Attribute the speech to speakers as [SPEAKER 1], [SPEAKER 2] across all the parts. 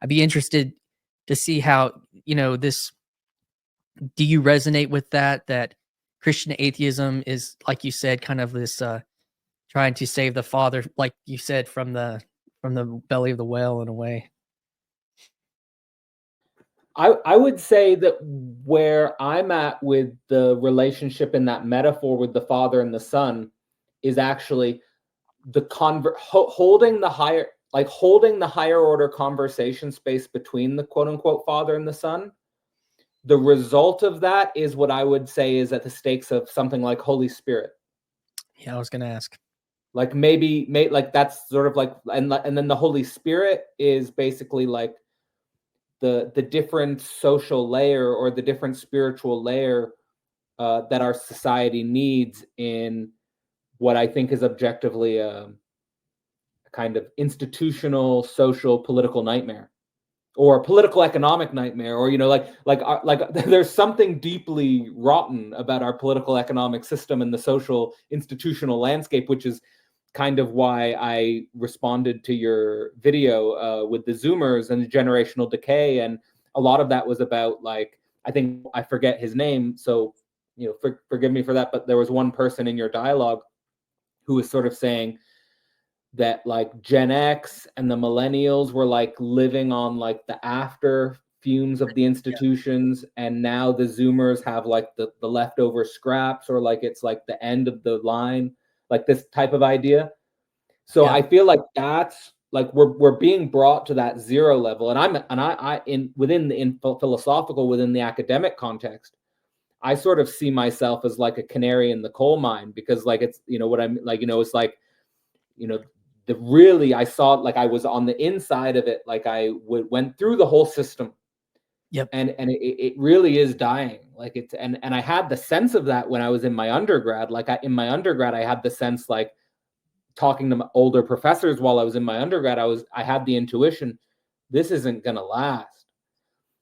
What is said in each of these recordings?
[SPEAKER 1] I'd be interested to see how, this, do you resonate with that Christian atheism is, like you said, kind of this trying to save the father, like you said, from the belly of the whale in a way?
[SPEAKER 2] I would say that where I'm at with the relationship in that metaphor with the father and the son is actually the holding the higher order conversation space between the quote unquote father and the son. The result of that is what I would say is at the stakes of something like Holy Spirit.
[SPEAKER 1] Yeah, I was going to ask.
[SPEAKER 2] Like maybe like that's sort of like, and then the Holy Spirit is basically like the different social layer or the different spiritual layer that our society needs in what I think is objectively a kind of institutional, social, political nightmare, or a political economic nightmare, or like there's something deeply rotten about our political economic system and the social institutional landscape, which is kind of why I responded to your video with the Zoomers and the generational decay. And a lot of that was about, like, I think I forget his name, so forgive me for that, but there was one person in your dialogue who was sort of saying that like Gen X and the millennials were like living on like the after fumes of the institutions, and now the Zoomers have like the leftover scraps, or like it's like the end of the line, like this type of idea. So I feel like that's like we're being brought to that zero level, and I within philosophical, within the academic context, I sort of see myself as like a canary in the coal mine, because like it's what I'm like it's like I saw it, like I was on the inside of it, like I went through the whole system.
[SPEAKER 1] Yep.
[SPEAKER 2] And it really is dying. Like it's and I had the sense of that when I was in my undergrad. Like in my undergrad, I had the sense, like talking to older professors while I was in my undergrad, I had the intuition, this isn't gonna last.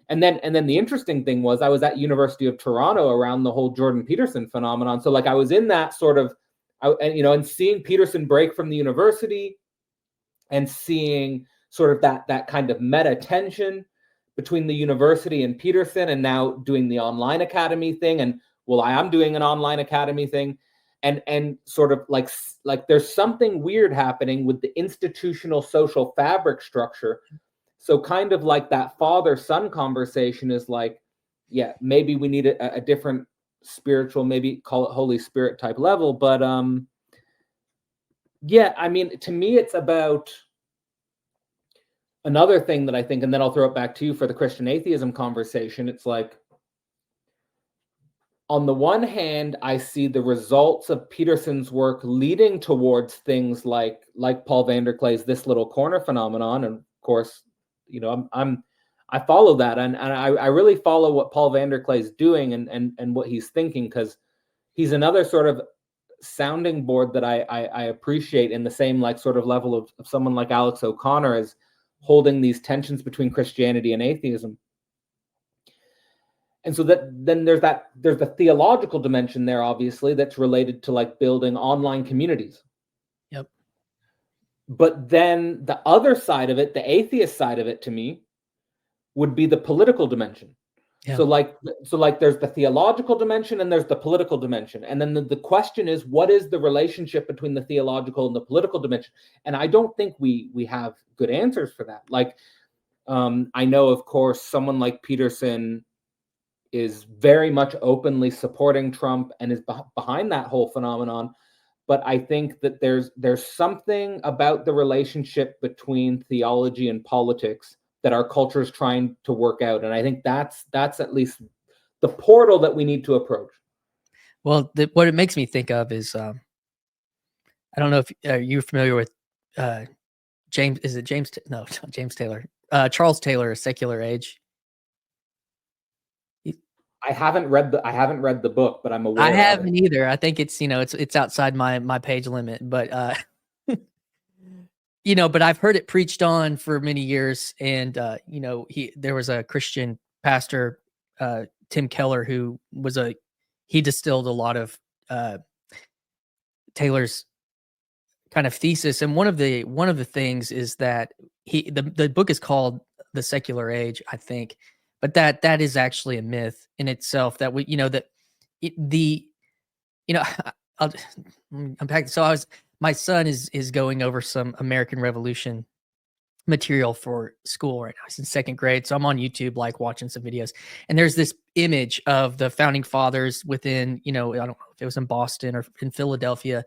[SPEAKER 2] And then the interesting thing was, I was at University of Toronto around the whole Jordan Peterson phenomenon. So like I was in that sort of, and seeing Peterson break from the university, and seeing sort of that kind of meta tension between the university and Peterson, and now doing the online academy thing, and well, I am doing an online academy thing, and sort of like there's something weird happening with the institutional social fabric structure. So kind of like that father-son conversation is like, yeah, maybe we need a different spiritual, maybe call it Holy Spirit type level. But yeah, I mean, to me, it's about another thing that I think, and then I'll throw it back to you for the Christian atheism conversation. It's like, on the one hand, I see the results of Peterson's work leading towards things like Paul VanderKlay's This Little Corner phenomenon. And of course, I follow that, and I really follow what Paul VanderKlay is doing and what he's thinking, because he's another sort of sounding board that I appreciate, in the same like sort of level of someone like Alex O'Connor, as holding these tensions between Christianity and atheism. And so then there's the theological dimension there, obviously, that's related to like building online communities.
[SPEAKER 1] Yep.
[SPEAKER 2] But then the other side of it, the atheist side of it, to me, would be the political dimension. Yeah. So like there's the theological dimension and there's the political dimension. And then the question is, what is the relationship between the theological and the political dimension? And I don't think we have good answers for that. Like, I know, of course, someone like Peterson is very much openly supporting Trump and is behind that whole phenomenon. But I think that there's something about the relationship between theology and politics that our culture is trying to work out. And I think that's at least the portal that we need to approach.
[SPEAKER 1] Well, what it makes me think of is, I don't know if you're familiar with James. Is it James? No, not James Taylor. Charles Taylor, A Secular Age.
[SPEAKER 2] I haven't read the book, but I'm aware.
[SPEAKER 1] I haven't either. I think it's it's outside my page limit, but but I've heard it preached on for many years, and there was a Christian pastor, Tim Keller, who was he distilled a lot of Taylor's kind of thesis, and one of the things is that the book is called the secular age, I think. But that is actually a myth in itself, that we, that the, I'll unpack. So my son is going over some American Revolution material for school right now. He's in second grade. So I'm on YouTube, like watching some videos, and there's this image of the founding fathers within, I don't know if it was in Boston or in Philadelphia,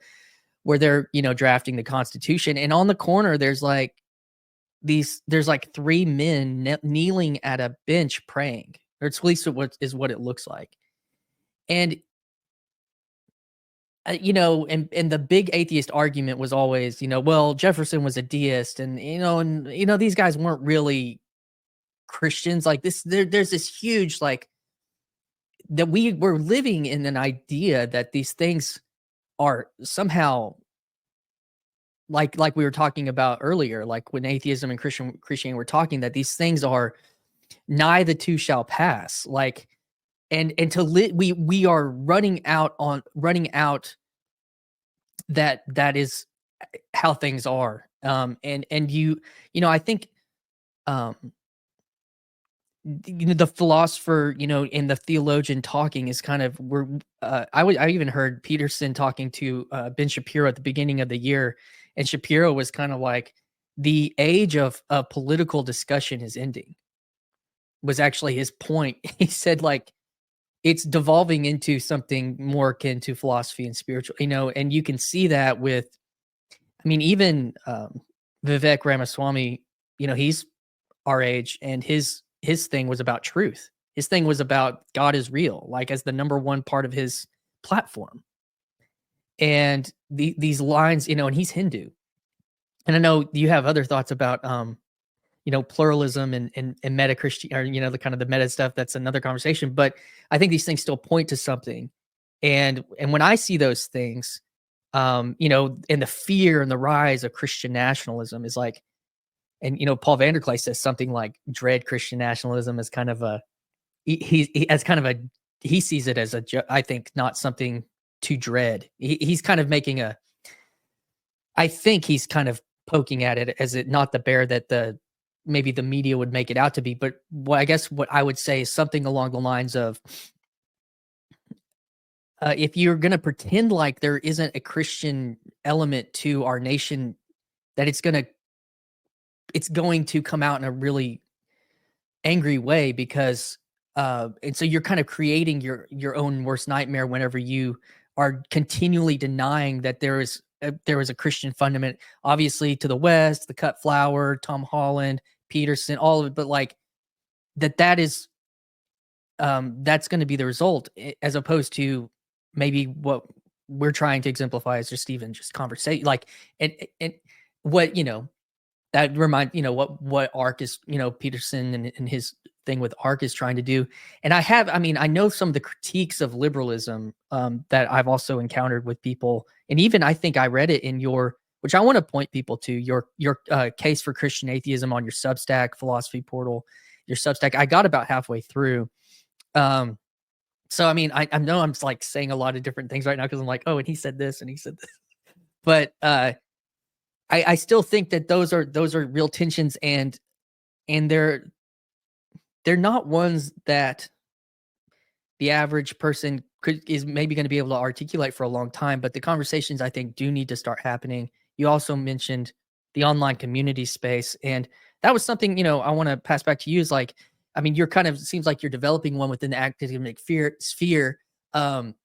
[SPEAKER 1] where they're, drafting the Constitution. And on the corner, there's like three men kneeling at a bench praying, or at least what it looks like. And and the big atheist argument was always, well, Jefferson was a deist, and these guys weren't really Christians. Like this, there's this huge, like, that we were living in an idea that these things are somehow like we were talking about earlier, like when atheism and Christianity were talking, that these things are nigh the two shall pass. Like, and to we are running out that is how things are. And I think, the philosopher, and the theologian talking is kind of, I even heard Peterson talking to Ben Shapiro at the beginning of the year, and Shapiro was kind of like, the age of political discussion is ending, was actually his point. He said, like, it's devolving into something more akin to philosophy and spiritual, and you can see that with, even Vivek Ramaswamy, he's our age, and his thing was about truth. His thing was about God is real, like, as the number one part of his platform. And these lines, and he's Hindu. And I know you have other thoughts about, pluralism and meta Christian, or, the kind of the meta stuff. That's another conversation. But I think these things still point to something. And when I see those things, and the fear and the rise of Christian nationalism is like, and Paul VanderKlay says something like, dread Christian nationalism as kind of a, he sees it as I think, not something to dread. He's kind of making I think he's kind of poking at it as not the bear that maybe the media would make it out to be. But I guess what I would say is something along the lines of, if you're going to pretend like there isn't a Christian element to our nation, that it's going to come out in a really angry way, because and so you're kind of creating your own worst nightmare whenever you are continually denying that there is a Christian fundament, obviously, to the West, the cut flower, Tom Holland, Peterson, all of it, but like that is that's going to be the result, as opposed to maybe what we're trying to exemplify as just even just conversation, like, and what, that remind, what Ark is, Peterson and his thing with Ark is trying to do. And I know some of the critiques of liberalism that I've also encountered with people, and even I think I read it in which I want to point people to, your case for Christian atheism on your Substack philosophy portal, your Substack. I got about halfway through. So I know I'm like saying a lot of different things right now, because I'm like, oh, and he said this and he said this, but I still think that those are real tensions, and they're not ones that the average person is maybe going to be able to articulate for a long time. But the conversations, I think, do need to start happening. You also mentioned the online community space, and that was something, I want to pass back to you, is like, you're kind of, seems like you're developing one within the academic sphere. And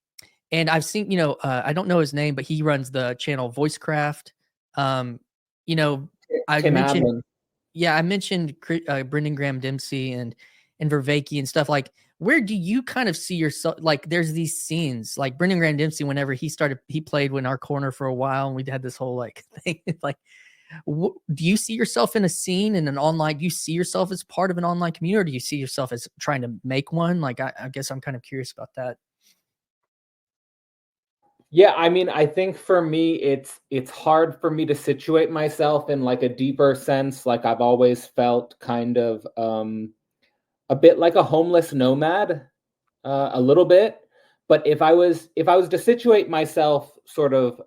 [SPEAKER 1] I've seen, I don't know his name, but he runs the channel Voicecraft. I
[SPEAKER 2] Tim
[SPEAKER 1] mentioned,
[SPEAKER 2] Adlin.
[SPEAKER 1] I mentioned Brendan Graham Dempsey and Vervaeke and stuff. Like, where do you kind of see yourself? Like, there's these scenes, like Brendan Graham Dempsey, whenever he played in our corner for a while, and we had this whole like thing. Like, do you see yourself in a scene, in an online? Do you see yourself as part of an online community, or do you see yourself as trying to make one? Like, I guess I'm kind of curious about that.
[SPEAKER 2] Yeah, I think for me, it's hard for me to situate myself in like a deeper sense. Like, I've always felt kind of a bit like a homeless nomad, a little bit. But if I was to situate myself sort of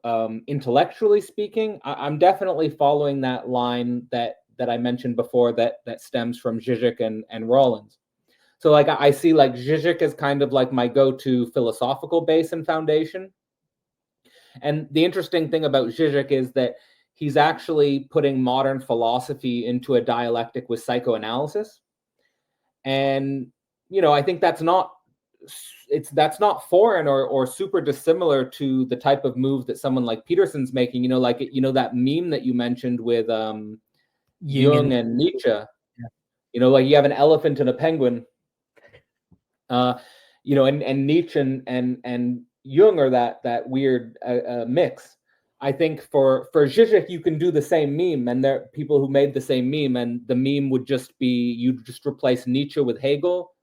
[SPEAKER 2] intellectually speaking, I'm definitely following that line that that I mentioned before that stems from Žižek and Rollins. So like I see like Žižek as kind of like my go-to philosophical base and foundation. And the interesting thing about Žižek is that he's actually putting modern philosophy into a dialectic with psychoanalysis. And, you know, I think that's not foreign or super dissimilar to the type of move that someone like Peterson's making, you know, like, you know, that meme that you mentioned with Jung and Nietzsche, you know, like you have an elephant and a penguin, you know, and Nietzsche and Jung are that weird mix. I think for Žižek, you can do the same meme, and there are people who made the same meme, and the meme would just be, you just replace Nietzsche with Hegel,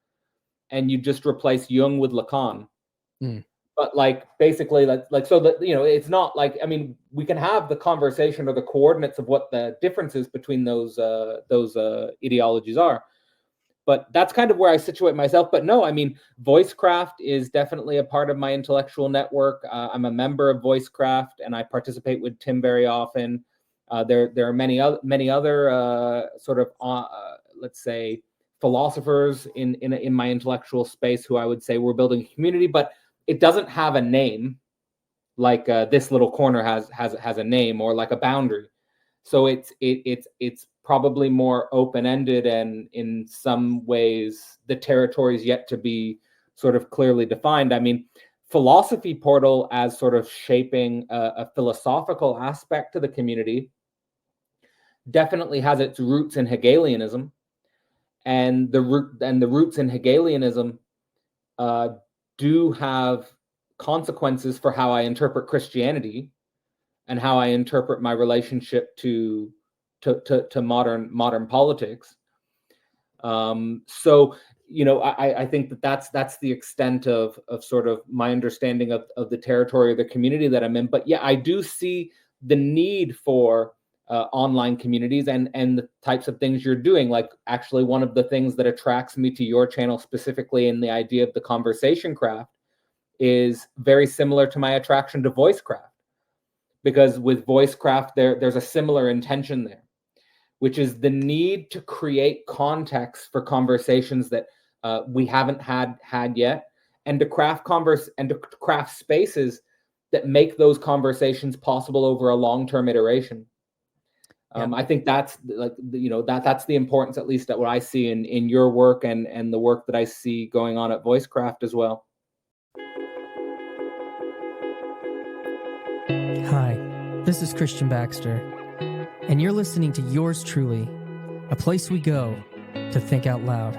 [SPEAKER 2] and you just replace Jung with Lacan. But like basically like so that, you know, it's not like, I mean, we can have the conversation or the coordinates of what the differences between those ideologies are. But that's kind of where I situate myself. But no, I mean, Voicecraft is definitely a part of my intellectual network. I'm a member of Voicecraft, and I participate with Tim very often. There are many other sort of let's say philosophers in my intellectual space who I would say we're building a community, but it doesn't have a name like this little corner has a name, or like a boundary. So it's probably more open-ended, and in some ways the territory is yet to be sort of clearly defined. I mean, Philosophy Portal as sort of shaping a philosophical aspect to the community definitely has its roots in Hegelianism, and the roots in Hegelianism do have consequences for how I interpret Christianity and how I interpret my relationship to modern politics. So, you know, I think that's the extent of sort of my understanding of the territory of the community that I'm in. But yeah, I do see the need for online communities and the types of things you're doing. Like, actually, one of the things that attracts me to your channel specifically, in the idea of the conversation craft, is very similar to my attraction to Voicecraft. Because with Voicecraft, there's a similar intention there, which is the need to create context for conversations that we haven't had yet, and to craft spaces that make those conversations possible over a long-term iteration. I think that's like, you know, that's the importance, at least at what I see in your work and the work that I see going on at Voicecraft as well.
[SPEAKER 1] Hi, this is Christian Baxter, and you're listening to Yours Truly, a place we go to think out loud.